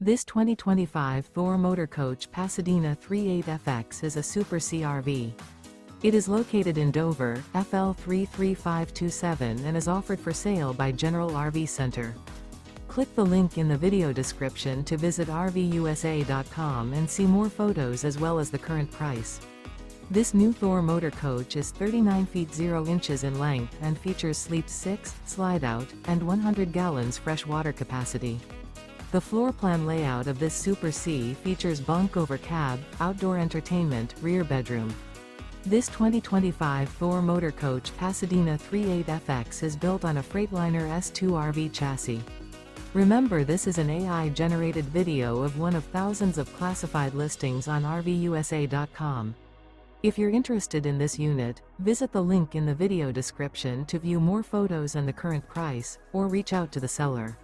This 2025 Thor Motor Coach Pasadena 38FX is a Super CRV. It is located in Dover, FL 33527 and is offered for sale by General RV Center. Click the link in the video description to visit RVUSA.com and see more photos as well as the current price. This new Thor Motor Coach is 39 feet 0 inches in length and features Sleep 6, Slideout, and 100 gallons fresh water capacity. The floor plan layout of this Super C features bunk over cab, outdoor entertainment, rear bedroom. This 2025 Thor Motor Coach Pasadena 38FX is built on a Freightliner S2RV chassis. Remember, this is an AI-generated video of one of thousands of classified listings on RVUSA.com. If you're interested in this unit, visit the link in the video description to view more photos and the current price, or reach out to the seller.